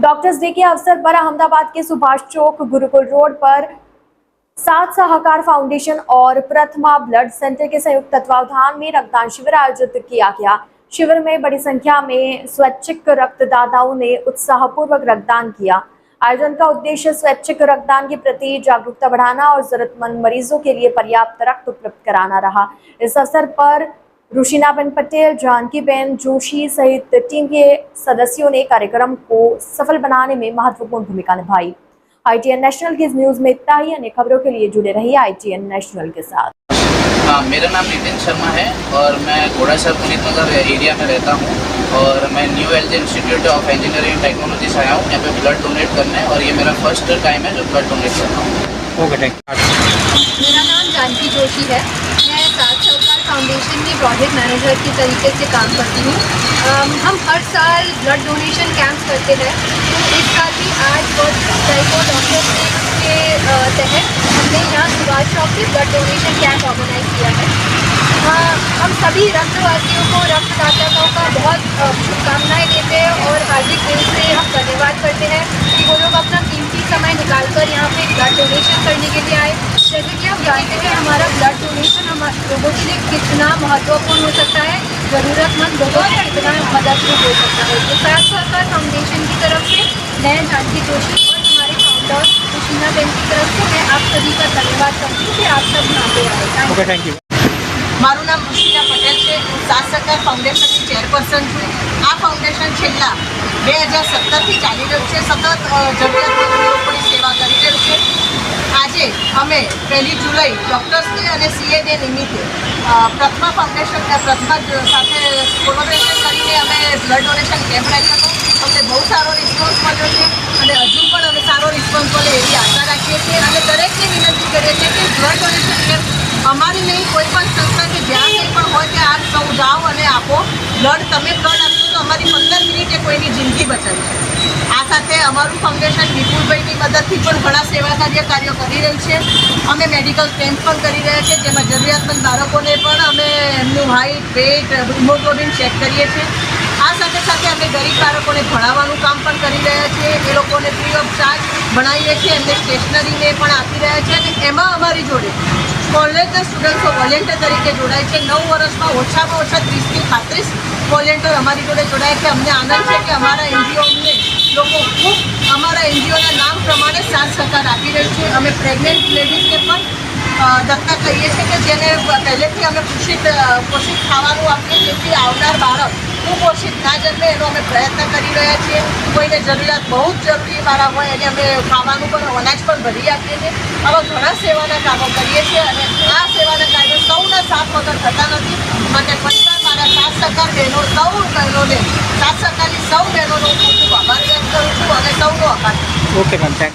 Doctors day के अवसर पर अहमदाबाद के सुभाष चौक गुरुकुल रोड पर सात सहकार फाउंडेशन और प्रथमा ब्लड सेंटर के संयुक्त तत्वावधान में रक्तदान शिविर आयोजित किया गया। शिविर में बड़ी संख्या में स्वैच्छिक रक्तदाताओं ने उत्साहपूर्वक रक्तदान किया। आयोजन का उद्देश्य स्वैच्छिक रक्तदान के प्रति जागरूकता बढ़ाना और जरूरतमंद मरीजों के लिए पर्याप्त रक्त उपलब्ध कराना रहा। इस अवसर पर रुशीनाबेन पटेल, जानकीबेन जोशी सहित टीम के सदस्यों ने कार्यक्रम को सफल बनाने में महत्वपूर्ण भूमिका निभाई। ITN नेशनल की इस न्यूज में इतना ही। अन्य खबरों के लिए जुड़े रहिए ITN नेशनल के साथ। हाँ, मेरा नाम नितिन शर्मा है और मैं घोड़ासर पुनीत नगर एरिया में रहता हूँ और मैं new LG institute of engineering technology से आया हूँ यहाँ पे ब्लड डोनेट करने और ये मेरा फर्स्ट टाइम है जो ब्लड डोनेट कर रहा हूँ। Okay, thank you. मेरा नाम जानकी जोशी है। मैं सात सहकार फाउंडेशन में प्रोजेक्ट मैनेजर के तरीके से काम करती हूँ। हम हर साल ब्लड डोनेशन कैंप्स करते हैं। इस साल भी आज डॉक्टर्स डे के तहत हमने यहाँ सुभाष चौक से ब्लड डोनेशन कैंप ऑर्गेनाइज किया है। हम सभी रक्तवासियों को, रक्तदाताओं का बहुत शुभकामनाएं देते हैं और हार्दिक दिल से हम धन्यवाद करते हैं कि वो लोग अपना कीमती समय निकालकर यहाँ पे ब्लड डोनेशन करने के लिए आए। जैसे कि हम जानते हैं हमारा ब्लड डोनेशन हमारे लोगों के लिए कितना महत्वपूर्ण हो सकता है, ज़रूरतमंद लोगों की कितना मदद हो सकता है। तो सात सहकार फाउंडेशन की तरफ से मैं जानकी जोशी और हमारे फाउंडर रुशीनाबेन की तरफ से मैं आप सभी का धन्यवाद करती हूँ कि आप सब यहाँ पे आए। Okay, thank you. મારું નામ રુશીના પટેલ છે। હું સાત સહકાર ફાઉન્ડેશનની ચેરપર્સન છું। આ ફાઉન્ડેશન છેલ્લા 2017થી ચાલી રહ્યું છે। સતત જરૂરિયાતમંદ લોકોની સેવા કરી રહ્યું છે। આજે અમે 1 જુલાઈ ડૉક્ટર્સ ડે અને CA ડે નિમિત્તે પ્રથમા ફાઉન્ડેશન પ્રથમા સાથે કોલેબોરેશન કરીને અમે બ્લડ ડોનેશન કેમ્પ રાખ્યો હતો। અમને બહુ સારો રિસ્પોન્સ મળ્યો છે અને હજુ પણ અમે સારો રિસ્પોન્સ મળે એવી આશા રાખીએ છીએ અને દરેકને વિનંતી કરીએ છીએ કે બ્લડ ડોનેશન કેમ્પ અમારી નહીં, કોઈ પણ સંસ્થા કે જ્યાં કંઈ પણ હોય કે આ સૌ જાઓ અને આપો બ્લડ। તમે બ્લડ આપશો તો અમારી 15 મિનિટે કોઈની જિંદગી બચાવી છે। આ સાથે અમારું ફાઉન્ડેશન વિપુલભાઈની મદદથી પણ ઘણા સેવા કાર્યો કરી રહ્યું છે। અમે મેડિકલ કેમ્પ પણ કરી રહ્યા છીએ જેમાં જરૂરિયાતમંદ બાળકોને પણ અમે એમનું હાઇટ, વેઇટ, હિમોગ્લોબિન ચેક કરીએ છીએ। આ સાથે સાથે અમે ગરીબ બાળકોને ભણાવવાનું કામ પણ કરી રહ્યા છીએ। એ લોકોને ફ્રી ઓફ ચાર્જ ભણાવીએ છીએ, એમને સ્ટેશનરીને પણ આપી રહ્યા છીએ અને એમાં અમારી જોડે કોલેજના સ્ટુડન્ટ્સો વોલેન્ટિયર તરીકે જોડાય છે। 9 વર્ષમાં ઓછામાં ઓછા 30થી 35 વોલેન્ટિયર અમારી જોડે જોડાય છે। અમને આનંદ છે કે અમારા NGO અમને લોકો ખૂબ અમારા NGOના નામ પ્રમાણે સાથ સહકાર આપી રહ્યું છે। અમે પ્રેગ્નન્ટ લેડીઝને પણ દત્તક લઈએ છીએ કે જેને પહેલેથી અમે પોષિત ખાવાનું આપીએ જેથી આવનાર બાળક કુપોષિત ના જન્મે એનો અમે પ્રયત્ન કરી રહ્યા છીએ। કોઈને જરૂરિયાત બહુ જ જરૂરી વાળા હોય એને અમે ખાવાનું પણ અનાજ પણ ભરી આપીએ છીએ। આવા ઘણા સેવાના કામો કરીએ છીએ અને આ સેવાના કાર્યો સૌના સાથ વગર થતા નથી। માટે પરિવાર મારા સાત સહકાર બહેનો સૌ બહેનોને સાત સહકારની સૌ બહેનોનો ખૂબ ખૂબ આભાર વ્યક્ત કરું છું અને સૌનો આભાર। Okay ma'am, thank